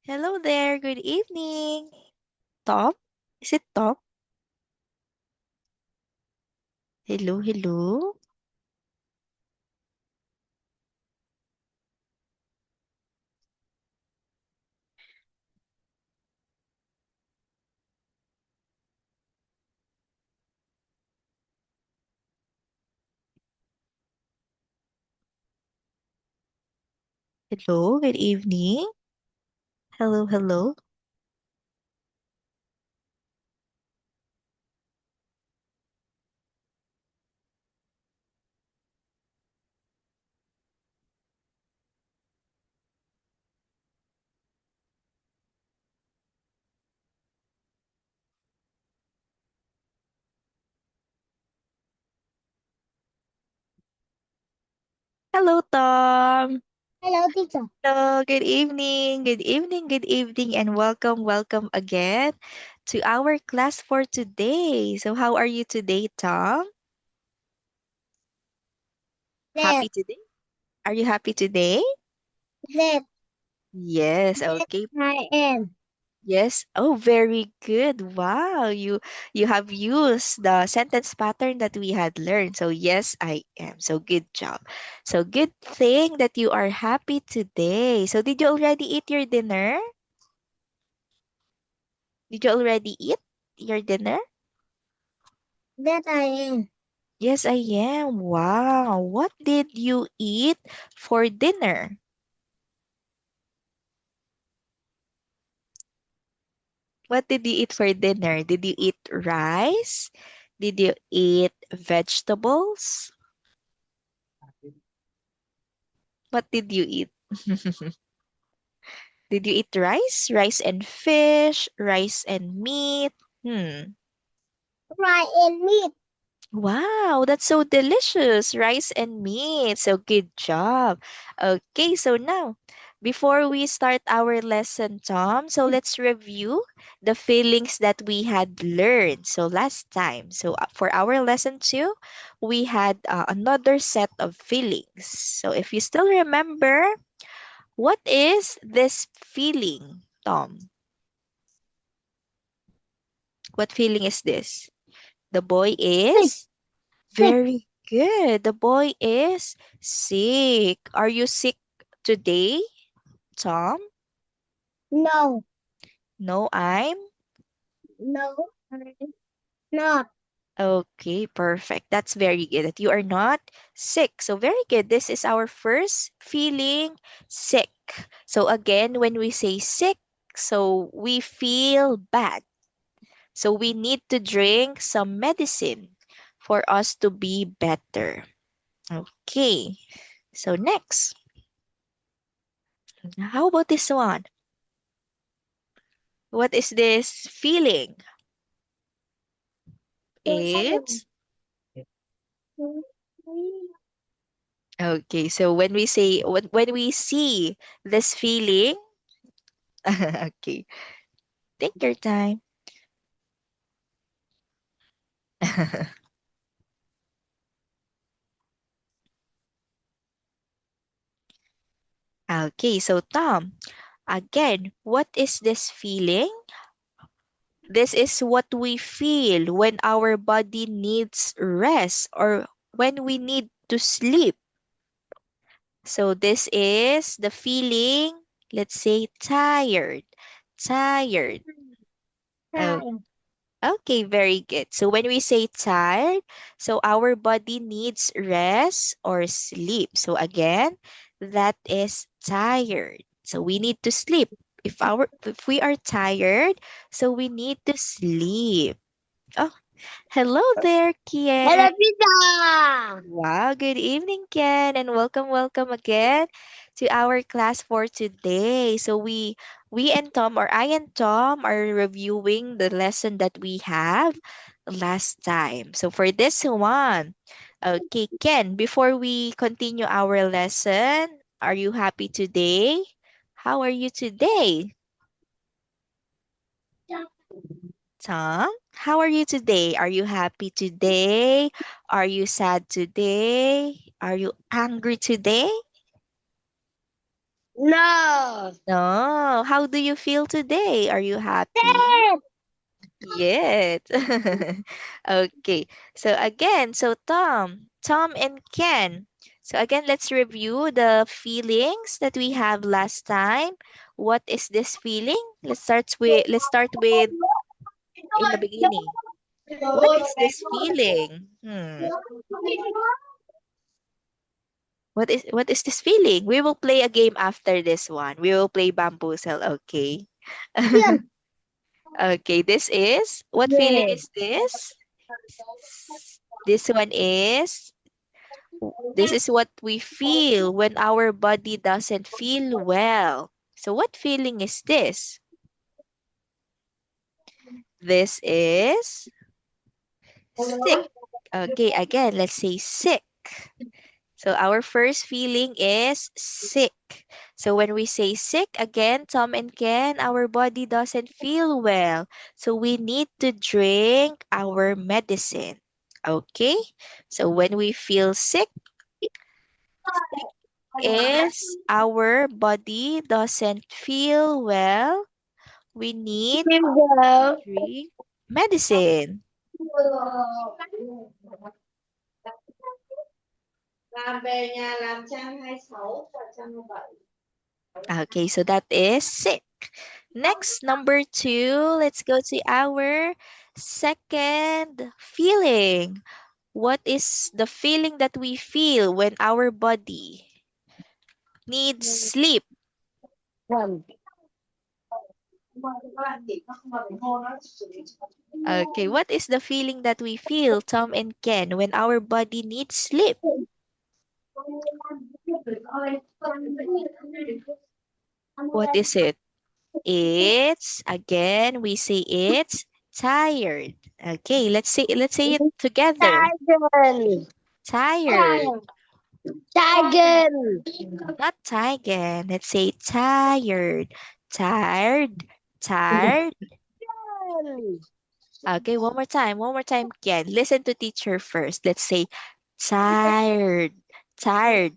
Hello there. Good evening. Tom? Is it Tom? Hello, hello. Hello, good evening. Hello, hello. Hello, Tom. Hello, teacher. Hello, good evening. Good evening, good evening, and welcome again to our class for today. So, how are you today, Tom? That, Happy today? Are you happy today? that, Yes, that okay. I am. Yes. Oh, very good. Wow. You have used the sentence pattern that we had learned. So yes, I am. So good job. So good thing that you are happy today. So did you already eat your dinner? Did you already eat your dinner? That I am. Yes, I am. Wow. What did you eat for dinner? What did you eat for dinner? Did you eat rice? Did you eat vegetables? What did you eat? Did you eat rice? Rice and fish? Rice and meat? Hmm. Fry and meat. Wow, that's so delicious. Rice and meat. So good job. Okay, so now, before we start our lesson, Tom, so let's review the feelings that we had learned. So last time, so for our lesson two, we had another set of feelings. So if you still remember, what is this feeling, Tom? What feeling is this? The boy Sick, is sick. very good. The boy is sick. Are you sick today, Tom? No, No, I'm. no, I'm not. Okay, perfect. That's very good that you are not sick. So, very good. This is our first feeling sick. So, again, when we say sick, so we feel bad. So, we need to drink some medicine for us to be better. Okay. So next, how about this one? What is this feeling? It's okay. So when we say when we see this feeling, okay, take your time. Okay, so Tom, again, what is this feeling? This is what we feel when our body needs rest or when we need to sleep. So this is the feeling, let's say tired. Tired. Oh, Fry. okay, very good. So when we say tired, so our body needs rest or sleep. So again, that is tired. So we need to sleep. If we are tired, so we need to sleep. Oh, hello there, Hello, Kian. pizza. Wow, good evening, Ken, and welcome again to our class for today. So we and Tom, or I and Tom, are reviewing the lesson that we have last time. So for this one, okay, Ken, before we continue our lesson, are you happy today? How are you today? Tom, how are you today? Are you happy today? Are you sad today? Are you angry today? No. No. How do you feel today? Are you happy? Sad. Yes. Okay. So again, Tom and Ken. So again, let's review the feelings that we have last time. What is this feeling? Let's start with in the beginning. What is this feeling? What is this feeling? We will play a game after this one. We will play bamboozle, okay? Yan. Okay, what feeling Yes. is this? This one is this is what we feel when our body doesn't feel well. So what feeling is this? This is sick. Okay, again, let's say sick. So our first feeling is sick. So when we say sick, again, Tom and Ken, our body doesn't feel well. So we need to drink our medicine. Okay? So when we feel sick, sick is our body doesn't feel well. We need to Go. drink medicine. Làm về nhà làm trang 26 và trang 27. Okay, so that is sick. Next, number two, let's go to our second feeling. What is the feeling that we feel when our body needs sleep? One. Okay, what is the feeling that we feel, Tom and Ken, when our body needs sleep? What is it? It's, again, we say it's tired. Okay, let's say it together. Tiger. Tired. Tiger. Not tired. Let's say tired. Tired. Tired. Okay, one more time. One more time, Ken. Listen to teacher first. Let's say tired. Tired.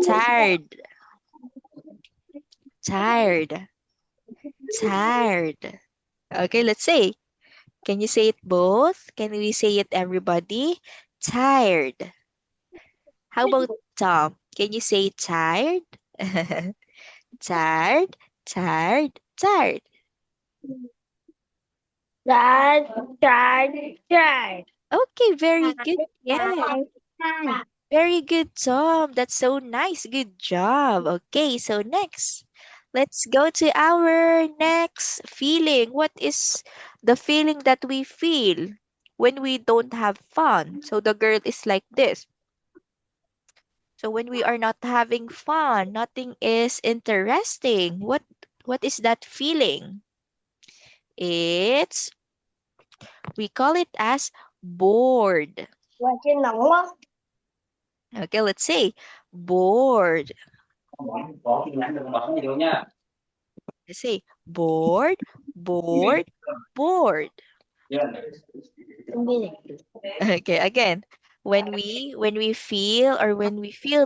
Tired. Tired. Tired. Okay, let's say. Can you say it both? Can we say it everybody? Tired. How about Tom? Can you say tired? Tired. Tired. Tired. Tiger. Okay, very good. Yeah. Very good, Tom. That's so nice. Good job. Okay, so next, let's go to our next feeling. What is the feeling that we feel when we don't have fun? So the girl is like this. So when we are not having fun, nothing is interesting. What is that feeling? It's we call it as bored. Và trên nóng quá. Okay, let's say bored. Có tin nhắn đừng bấm gì đâu nha. Let's say bored, bored, bored. Không biết. Okay, again, when we feel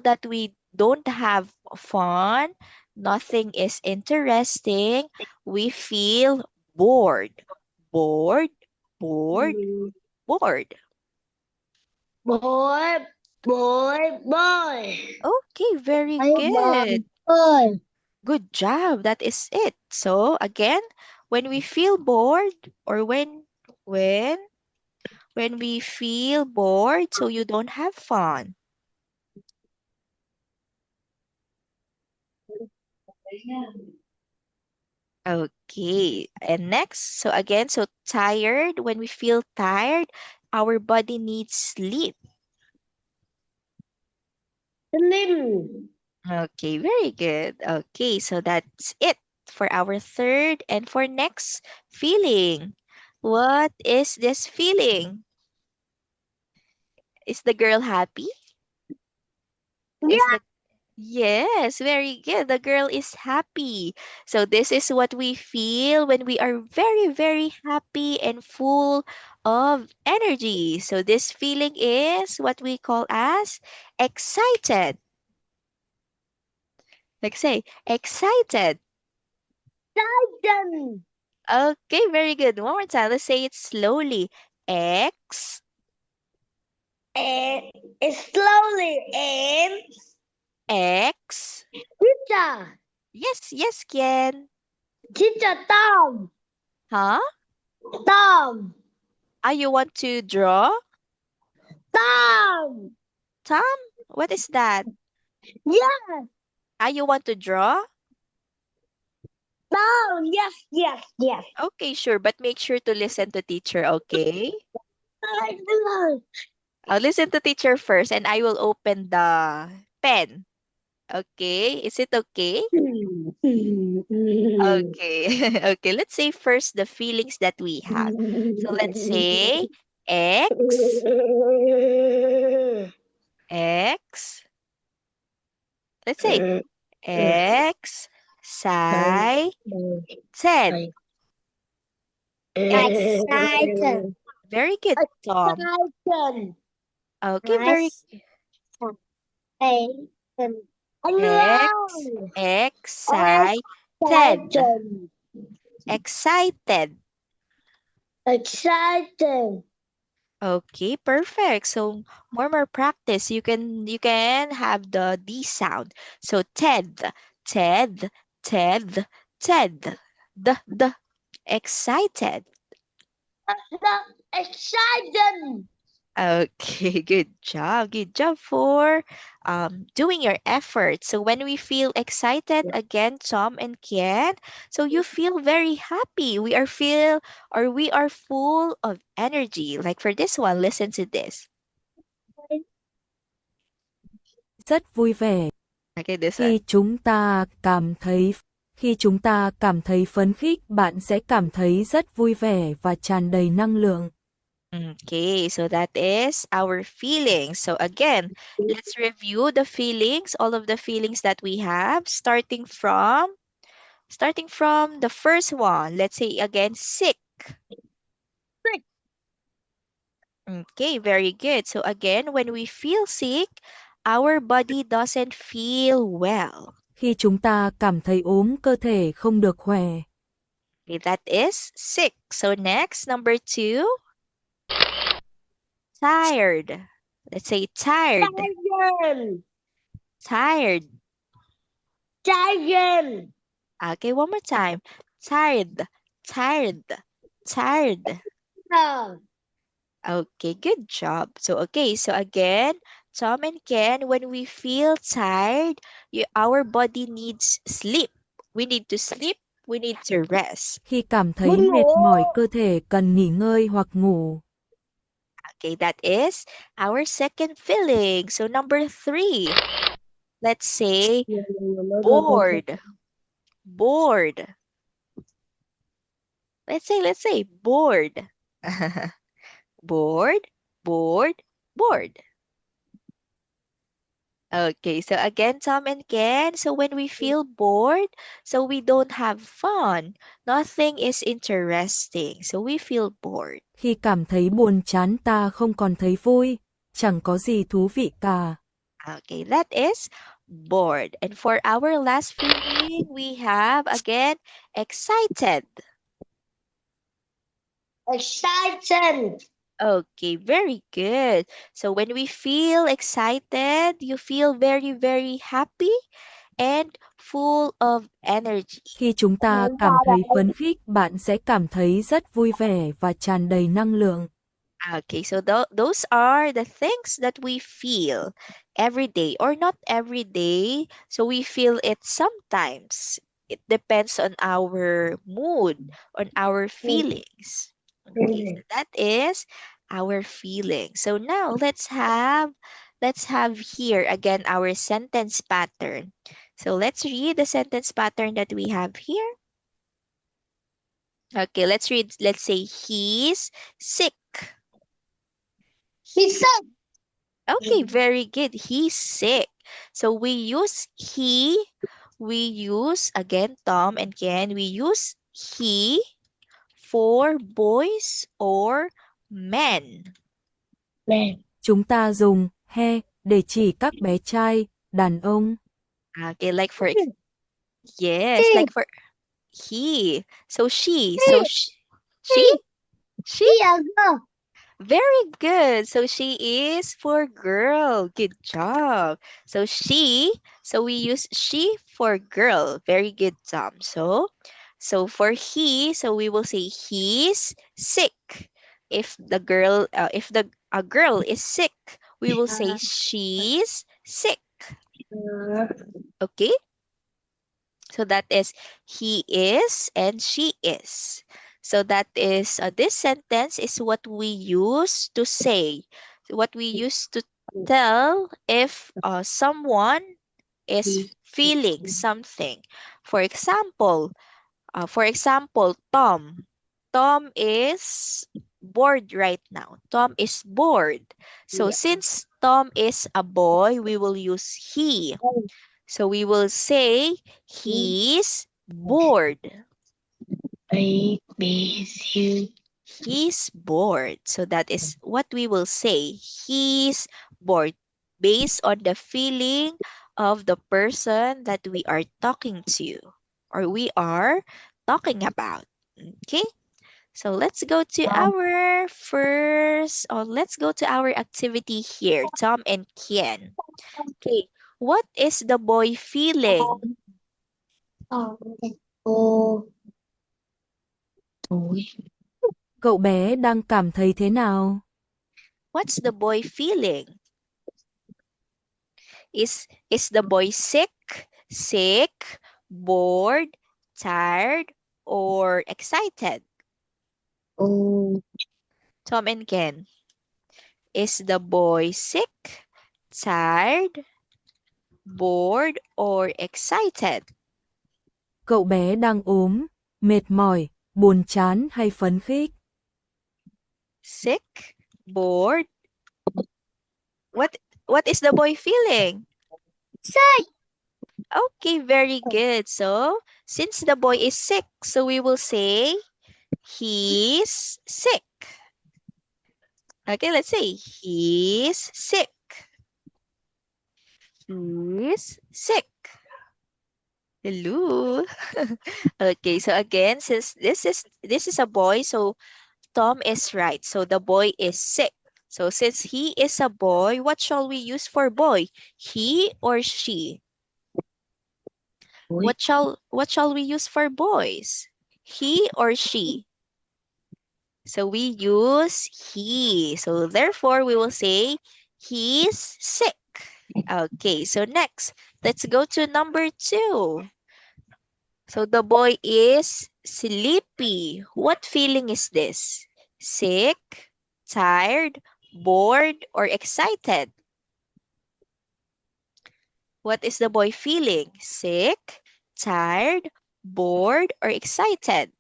that we don't have fun, nothing is interesting, we feel bored. Bored, bored, bored. Boy, boy, boy. Okay, very Ay, good. boy. Good job. That is it. So again, when we feel bored or when when we feel bored so you don't have fun. Okay. And next, so again, so tired, when we feel tired, our body needs sleep. Slim. Okay, very good. Okay, so that's it for our third and for next feeling. What is this feeling? Is the girl happy? Is Yeah. the Yes, very good. The girl is happy. So this is what we feel when we are very, very happy and full of energy. So this feeling is what we call as excited. Like say, excited. Excited. Okay, very good. One more time. Let's say it slowly. X, And slowly. And X. teacher. Yes, Ken. Teacher Tom. Huh? Tom. You want to draw? Tom. Tom? What is that? Yes. You want to draw? Tom. Yes, yes, yes. Okay, sure. But make sure to listen to teacher, okay? I'll listen to teacher first and I will open the pen. Okay? Is it okay? Okay. Okay, let's say first the feelings that we have. So let's say X, X. Let's say excited. Excited. Very good, Tom. Excited. Okay, very Excited. X, excited. Excited. Excited. Excited. Okay, perfect. So more practice. You can have the D sound. So Ted, Ted, Ted, Ted. The excited. Excited. Okay, good job. Good job for doing your effort. So when we feel excited again, Tom and Ken, so you feel very happy. We are full of energy. Like for this one, listen to this. Rất vui vẻ Okay, this one. khi chúng ta cảm thấy phấn khích, bạn sẽ cảm thấy rất vui vẻ và tràn đầy năng lượng. Okay, so that is our feelings. So again, let's review the feelings, all of the feelings that we have, starting from the first one. Let's say again, sick. Okay, very good. So again, when we feel sick, our body doesn't feel well. Khi chúng ta cảm thấy ốm, cơ thể không được khỏe. Okay, that is sick. So next, number 2, tired. Let's say tired. Tired. Tired. Okay, one more time. Tired. Tired. Tired. Okay, good job. So again, Tom and Ken, when we feel tired, our body needs sleep. We need to sleep. We need to rest. Khi cảm thấy mệt mỏi, cơ thể cần nghỉ ngơi hoặc ngủ. Okay, that is our second feeling. So number 3, let's say bored. Bored. Let's say bored. Bored, bored, bored. Okay, so again, Tom and Ken, so when we feel bored, so we don't have fun. Nothing is interesting, so we feel bored. Khi cảm thấy buồn chán, ta không còn thấy vui, chẳng có gì thú vị cả. Okay, that is bored. And for our last feeling, we have again excited. Excited. Okay, very good. So when we feel excited, you feel very, very happy and full of energy. Khi chúng ta cảm thấy phấn khích, bạn sẽ cảm thấy rất vui vẻ và tràn đầy năng lượng. Okay, so those are the things that we feel every day or not every day. So we feel it sometimes. It depends on our mood, on our feelings. Okay, so that is our feeling. So now let's have here again our sentence pattern. So let's read the sentence pattern that we have here. Okay, let's read. Let's say he's sick. He's sick. Okay, very good. He's sick. So we use again, Tom and Ken, we use he for boys or men. Chúng ta dùng he để chỉ các bé trai, đàn ông. Okay, like for yes, like for he. So she. So she? She? Go. Very good. So she is for girl. Good job. So she, so we use she for girl. Very good job. So for he, so we will say he's sick. If the girl, if the a girl is sick, we will say she's sick. Okay? So that is he is and she is. So that is this sentence is what we use to say, what we use to tell if someone is feeling something. For example, Tom. Tom is bored right now. Tom is bored. So since Tom is a boy, we will use he. So we will say he's bored. A, B, C. He's bored. So that is what we will say. He's bored based on the feeling of the person that we are talking to or we are talking about. Okay? So let's go to our first, or let's go to our activity here, Tom and Ken. Okay, what is the boy feeling? O, tối. Cậu bé đang cảm thấy thế nào? What's the boy feeling? Is the boy sick, bored, tired, or excited? O, Tom and Ken. Is the boy sick, tired, bored, or excited? Cậu bé đang ốm, mệt mỏi, buồn chán hay phấn khích? Sick, bored. What is the boy feeling? sick. Okay, very good. So, since the boy is sick, so we will say he's sick. Okay, let's say he's sick. He's sick. Hello. Okay, so again, since this is a boy, so Tom is right. So the boy is sick. So since he is a boy, what shall we use for boy? He or she? Boy. What shall we use for boys? He or she? So we use he. So therefore we will say he's sick. Okay, so next, let's go to number 2. So the boy is sleepy. What feeling is this? Sick, tired, bored, or excited? What is the boy feeling? Sick, tired, bored, or excited?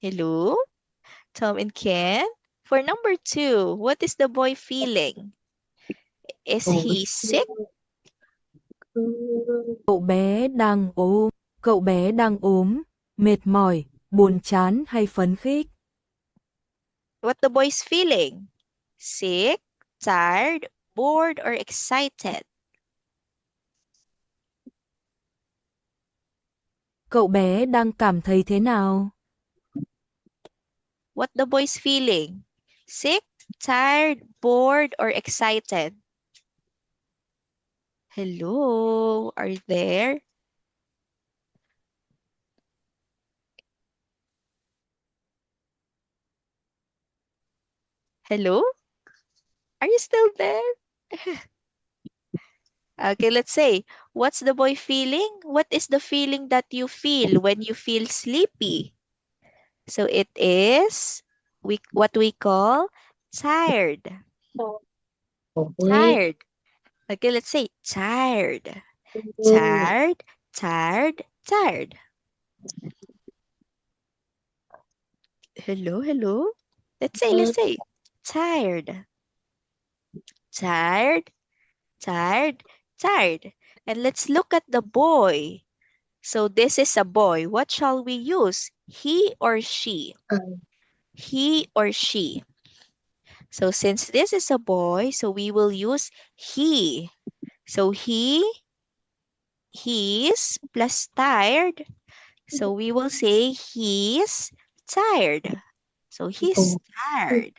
Hello, Tom and Ken? For number 2, what is the boy feeling? Is he sick? Cậu bé đang ốm, cậu bé đang ốm, mệt mỏi, buồn chán hay phấn khích? What the boy's feeling? Sick, tired, bored, or excited? Cậu bé đang cảm thấy thế nào? What the boy's feeling? Sick, tired, bored, or excited? Hello, are you there? Hello? Are you still there? Okay, let's say, what's the boy feeling? What is the feeling that you feel when you feel sleepy? So it is what we call tired. Tired. Okay, let's say tired. Tired, tired, tired. Hello. Let's say tired. Tired, tired, tired. And let's look at the boy. So this is a boy. What shall we use? He or she? He or she? So since this is a boy, so we will use he. So he's plus tired. So we will say he's tired. So he's Oh. tired.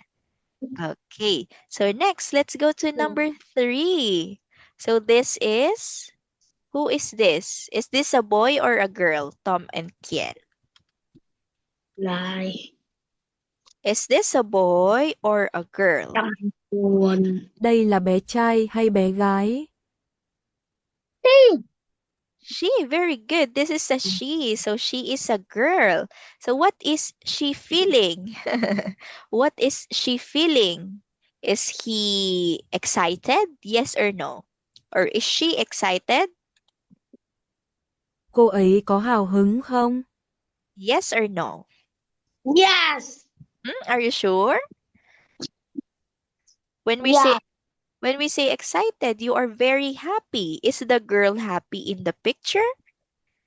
Okay. So next, let's go to number 3. So this is, who is this? Is this a boy or a girl? Tom and Kian. Lại. Is this a boy or a girl? Tăng buồn. Đây là bé trai hay bé gái? She, very good. This is a she. So she is a girl. So what is she feeling? What is she feeling? Is he excited? Yes or no? Or is she excited? Cô ấy có hào hứng không? Yes or no? Yes. Are you sure? When we Yeah. say excited, you are very happy. Is the girl happy in the picture?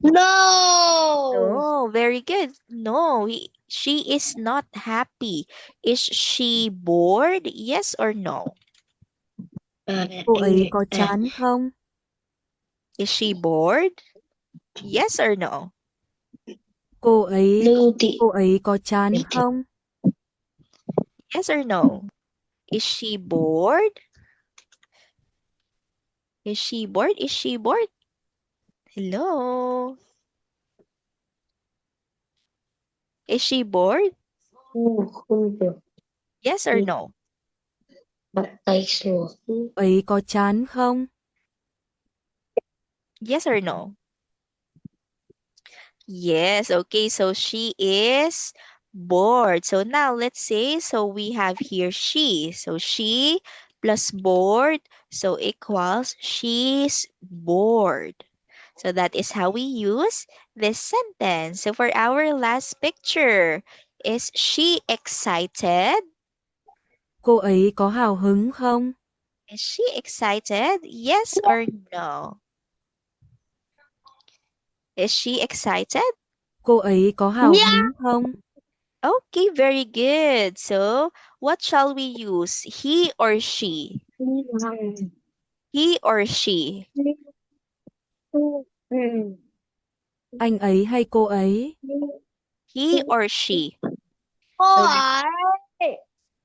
No. No, very good. No, she is not happy. Is she bored? Yes or no? Cô ấy có chán không? Is she bored? Yes or no? Cô ấy Lưu Thị. có chán không? Yes or no? Is she bored? Is she bored? Is she bored? Hello? Is she bored? Không được. Yes or no? Bắt tay xuống. Cô ấy có chán không? Yes or no? Yes, okay, so she is bored. So now let's say, so we have here she. So she plus bored, so equals she's bored. So that is how we use this sentence. So for our last picture, is she excited? Cô ấy có hào hứng không? Is she excited? Yes or no? Is she excited? Cô ấy có hào hứng không? Okay, very good. So, what shall we use? He or she? He or she? Anh ấy hay cô ấy? He or she? Cô So, ấy.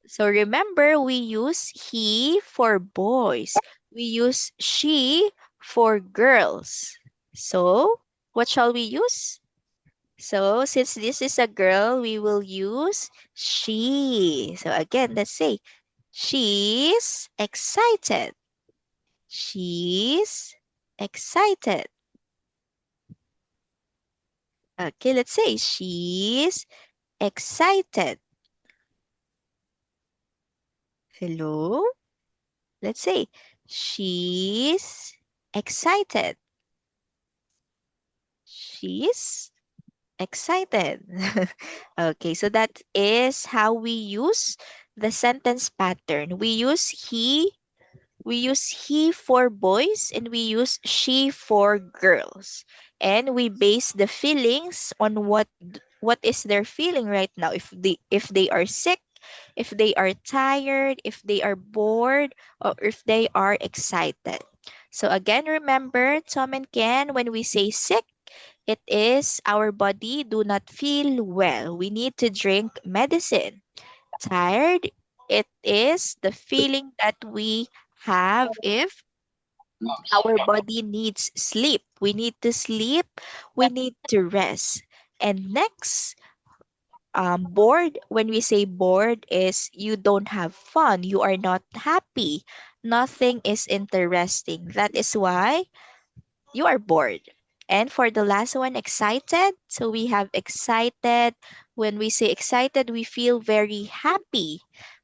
so remember, we use he for boys. We use she for girls. So, what shall we use? So, since this is a girl, we will use she. So, again, let's say, she's excited. She's excited. Okay, let's say she's excited. Hello? Let's say she's excited. She's excited. Okay, so that is how we use the sentence pattern. We use he for boys and we use she for girls. And we base the feelings on what is their feeling right now. If they are sick, if they are tired, if they are bored, or if they are excited. So again, remember, Tom and Ken, when we say sick, it is our body do not feel well. We need to drink medicine. Tired, it is the feeling that we have if our body needs sleep. We need to sleep. We need to rest. And next, bored, when we say bored, is you don't have fun. You are not happy. Nothing is interesting. That is why you are bored. And for the last one, excited. So we have excited. When we say excited, we feel very happy.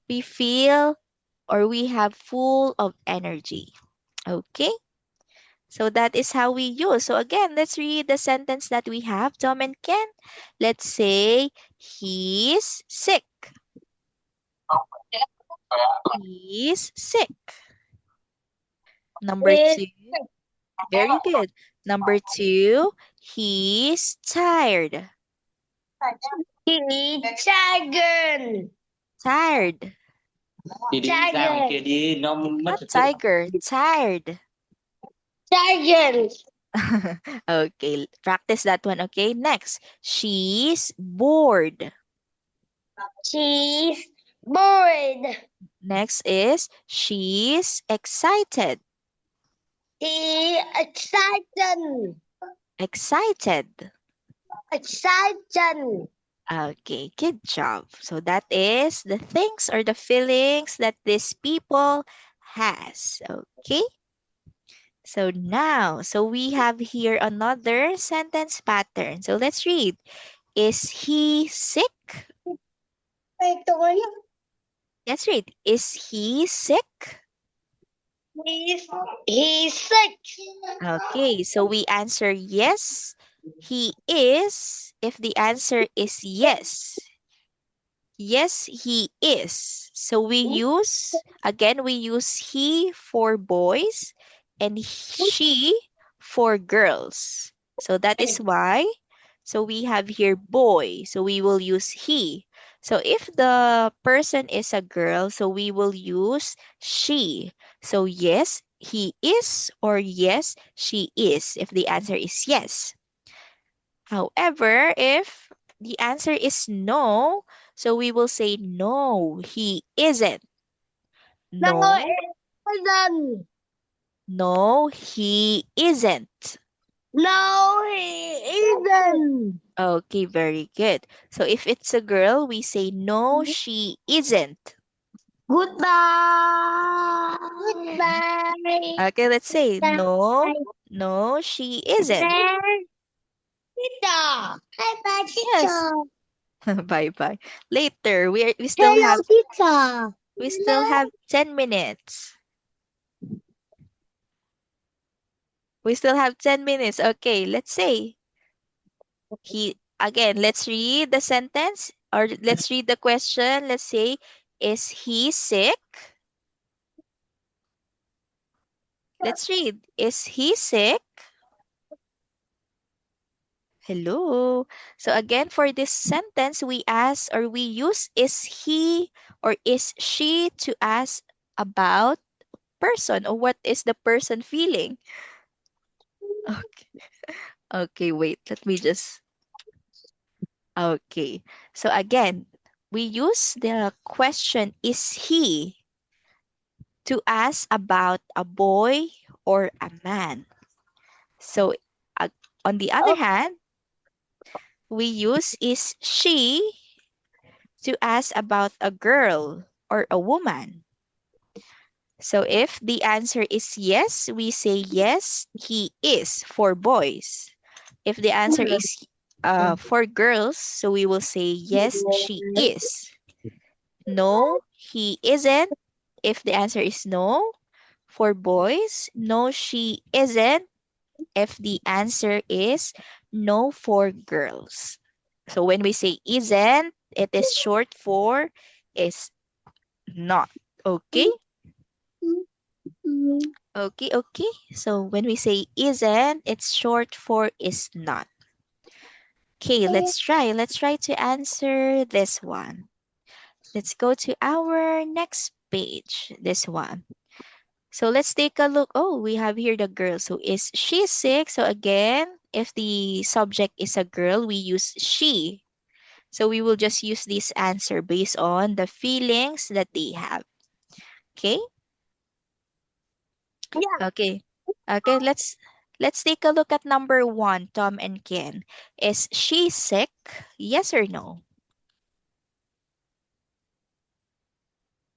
We feel or we have full of energy. Okay? So that is how we use. So again, let's read the sentence that we have, Tom and Ken. Let's say he's sick. He's sick. Number He's 2. Very good. Number 2, he's tired. He's tired. Tired. Đi đi ra ngoài kia đi, nó mất Not trật tự. tiger, tired. Tiger. Okay, practice that one. Okay, next. She's bored. She's bored. Next is she's excited. She excited. Excited. Excited. Okay, good job. So that is the things or the feelings that these people has. Okay. So now, so we have here another sentence pattern. So let's read. Is he sick? Let's read. Is he sick? He's sick. Okay, so we answer yes, he is. If the answer is yes, yes, he is. So we use, again, we use he for boys and she for girls. So that is why, so we have here boy. So we will use he. So if the person is a girl, so we will use she. So yes, he is or yes, she is if the answer is yes. However, if the answer is no, so we will say no, he isn't. No, No, it isn't. no, he isn't. No, he isn't. Okay, very good. So if it's a girl, we say no, she isn't. Goodbye. Goodbye. Okay, let's say no, Bye. no, she isn't. Teacher. Bye-bye, Yes. teacher. Bye bye. Later, we still Hello, have teacher. 10 minutes. We still have 10 minutes. Okay, let's say let's read the sentence or let's read the question. Let's say, is he sick? Let's read. Is he sick? Hello. So again, for this sentence, we ask or we use is he or is she to ask about person or what is the person feeling. Okay. Okay, wait. Let me just. Okay. So again, we use the question is he to ask about a boy or a man. So uh, on the other hand, we use is she to ask about a girl or a woman. So if the answer is yes, we say yes, he is for boys. If the answer is for girls, so we will say yes, she is. No, he isn't. If the answer is no, for boys, no, she isn't. If the answer is no for girls. So when we say isn't, it is short for is not. Okay? Okay, okay. So when we say isn't, it's short for is not. Okay, let's try. Let's try to answer this one. Let's go to our next page. This one. So let's take a look. Oh, we have here the girl. So is she sick? So again, if the subject is a girl, we use she. So we will just use this answer based on the feelings that they have. Okay? Yeah. Okay. Okay, let's take a look at number 1, Tom and Ken. Is she sick? Yes or no?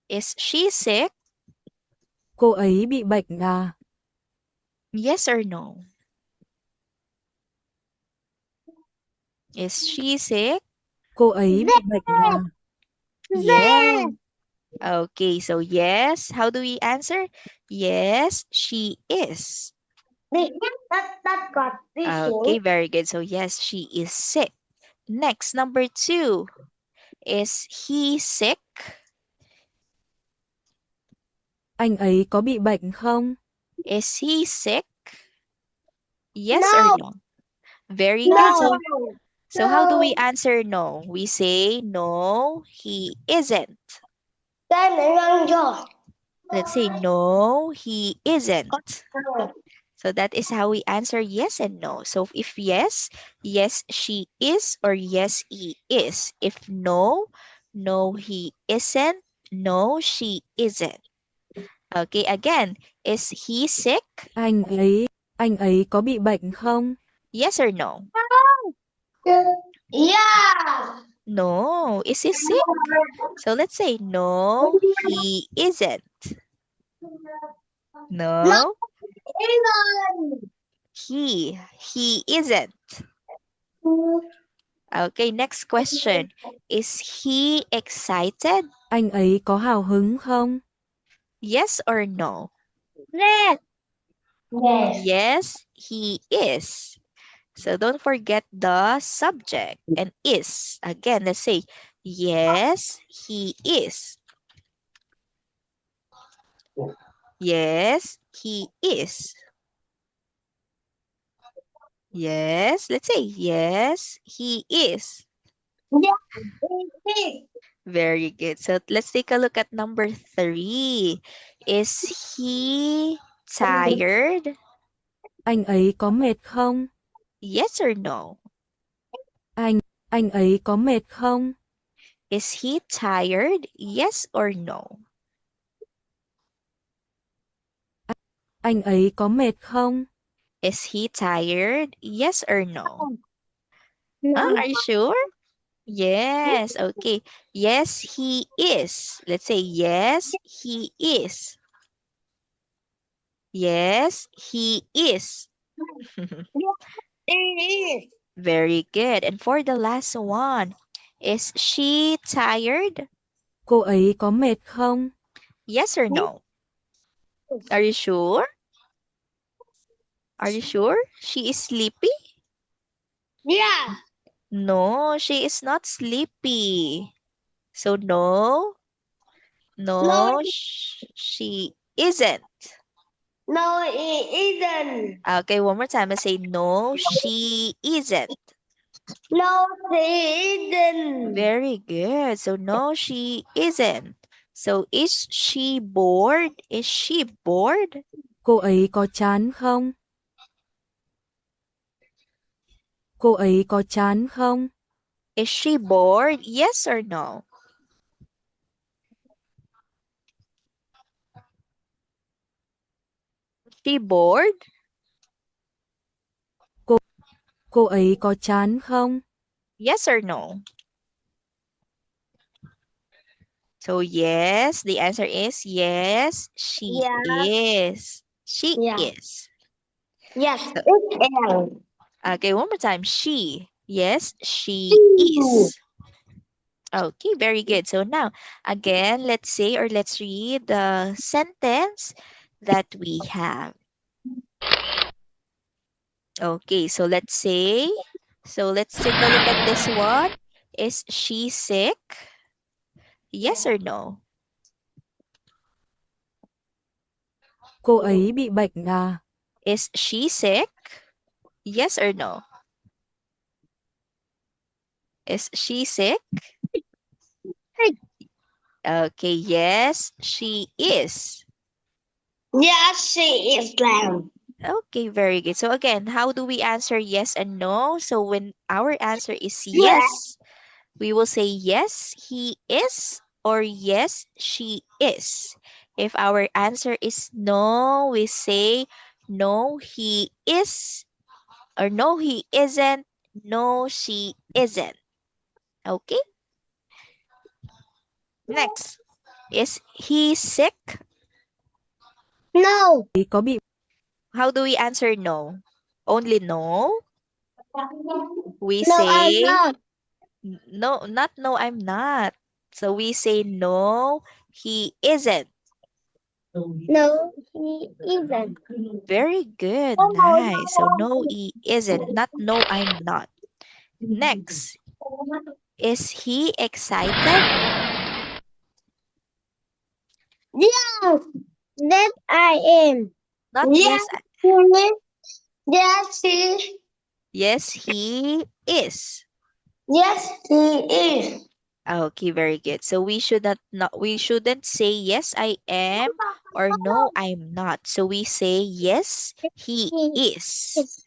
Is she sick? Cô ấy bị bệnh à? Yes or no? Is she sick? Cô ấy bị bệnh à? Yeah. Okay, so yes. How do we answer? Yes, she is. That got this Okay, very good. So yes, she is sick. Next, number 2. Is he sick? Anh ấy có bị bệnh không? Is he sick? Yes No. or no? Very good. So how do we answer no? We say no, he isn't. Cái này ngon rồi. Let's say no, he isn't. So that is how we answer yes and no. So if yes, yes, she is, or yes, he is. If no, no, he isn't, no, she isn't. Okay, again, is he sick? Anh ấy có bị bệnh không? Yes or no? Yeah. No. Is he sick? So let's say no, he isn't. No, Even. he isn't. Okay, next question. Is he excited? Anh ấy có hào hứng không? Yes or no? Yes. Yes. Yes, he is. So don't forget the subject and is. Again, let's say, yes, he is. Yes, he is. Yes, let's say, yes, he is. Yes. Very good. So let's take a look at number 3. Is he tired? Anh ấy có mệt không? Yes or no? Anh ấy có mệt không? Is he tired? Yes or no? Anh ấy có mệt không? Is he tired? Yes or no? No. Are you sure? Yes. Okay. Yes, he is. Let's say yes, he is. Yes, he is. It is. Very good. And for the last one, is she tired? Cô ấy có mệt không? Yes or no? Are you sure? Are you sure? She is sleepy? Yeah. No, she is not sleepy. So no, No. she isn't. No, it isn't. Okay, one more time. I say no, she isn't. No, it isn't. Very good. So no, she isn't. So is she bored? Is she bored? Cô ấy có chán không? Cô ấy có chán không? Is she bored? Yes or no? Is she bored? Cô ấy có chán không? Yes or no? So yes, the answer is yes, she is. She Yeah. is. Yes, it is. Okay, one more time. She. Yes, she is. Okay, very good. So now, again, let's say or let's read the sentence that we have. Okay, so let's say, so let's take a look at this one. Is she sick? Yes or no? Cô ấy bị bệnh à? Is she sick? Yes or no? Is she sick? Okay, yes, she is. Yes, she is lamb. Okay, very good. So again, how do we answer yes and no? So when our answer is Yeah. yes, we will say yes, he is, or yes, she is. If our answer is no, we say no, he is, or no, he isn't, no, she isn't. Okay? Next, is he sick? No. Ấy có bị How do we answer no? Only no? We No, I'm say not. no, not no, I'm not. So we say no, he isn't. No, he isn't. Very good. Oh, Nice. So no, he isn't. Not no, I'm not. Next, is he excited? Yes, that I am. Not Yes, yes. yes, he. Yes, he is. Yes, he is. Okay, very good. So we shouldn't say yes I am or no I'm not. So we say yes he He is. is.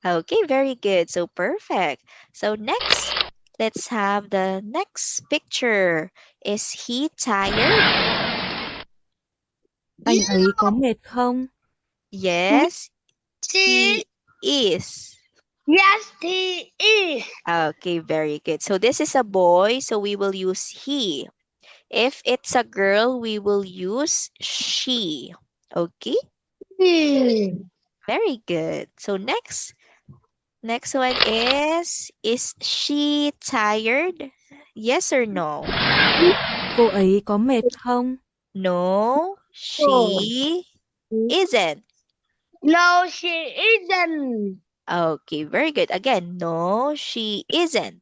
Okay, very good. So perfect. So next, let's have the next picture. Is he tired? Anh ấy có mệt không? Yes, He, he is. yes, he is. Okay, very good. So this is a boy, so we will use he. If it's a girl, we will use she. Okay, Hmm. very good. So next one is she tired? Yes or no? Cô ấy có mệt không? No, Oh. she isn't. No, she isn't. Okay, very good. Again, no, she isn't.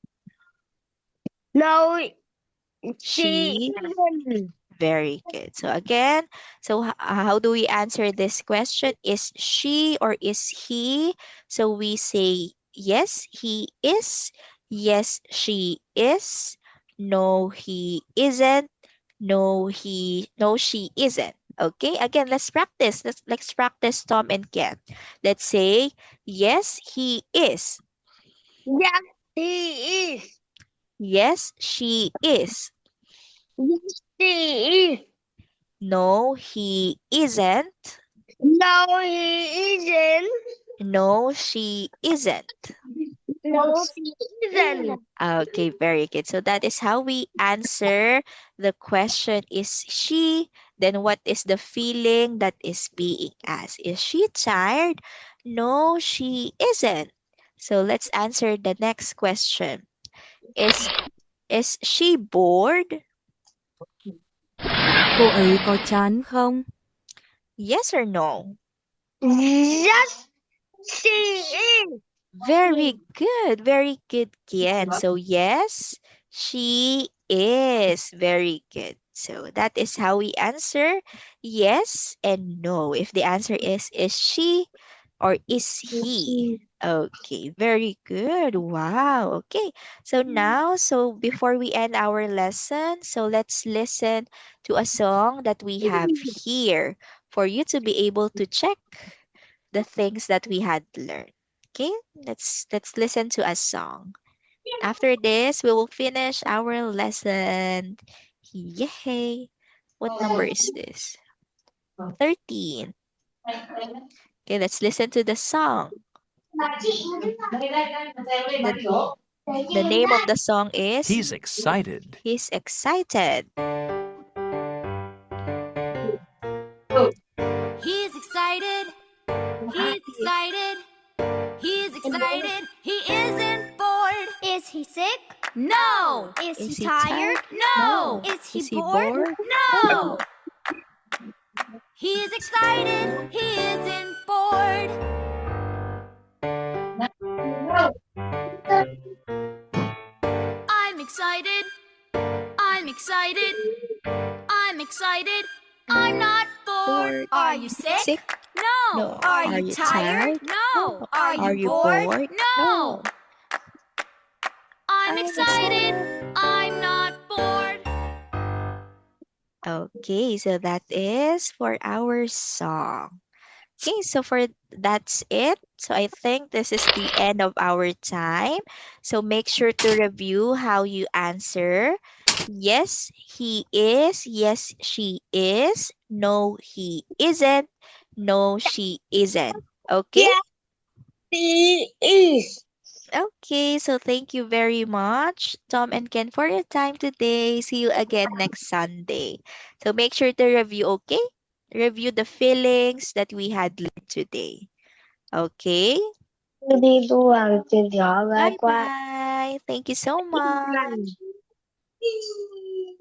No, she She, isn't. very good. So again, so how do we answer this question? Is she or is he? So we say yes, he is. Yes, she is. No, he isn't. No, she isn't. Okay, again, let's practice. Let's practice Tom and Ken. Let's say, yes, he is. Yes, he is. Yes, she is. Yes, she is. No, he isn't. No, he isn't. No, she isn't. No, she isn't. Okay, very good. So that is how we answer the question, is she? Then what is the feeling that is being asked? Is she tired? No, she isn't. So let's answer the next question. Is is she bored? Cô ấy có chán không? Yes or no? Yes, she is. Very good. Very good, Kian. So yes, she is. Very good. So that is how we answer yes and no. If the answer is she or is he? Okay, very good. Wow. Okay. So now, so before we end our lesson, so let's listen to a song that we have here for you to be able to check the things that we had learned. Okay, let's listen to a song. After this, we will finish our lesson. Yay! What number is this? 13. Okay, let's listen to the song. The the name of the song is He's excited. He's Excited. He's excited. He's excited. He's excited. He isn't bored. Is he sick? No. Is, Is he he tired? No. Is he Is he bored? bored? No. He's excited. He isn't bored. I'm excited. I'm excited. I'm excited. I'm not bored. Are you sick? Sick? No. No. Are you tired? No. Are Are you you bored? bored? No. I'm I'm excited. I'm not bored. Okay, so that is for our song. Okay, so that's it. So I think this is the end of our time. So make sure to review how you answer. Yes, he is. Yes, she is. No, he isn't. No, she isn't. Okay? Yes, he is. Okay, so thank you very much, Tom and Ken, for your time today. See you again next Sunday. So make sure to review, okay? Review the feelings that we had learned today. Okay? Đi đuổi từ gió gai Bye qua. bye. Thank you so much.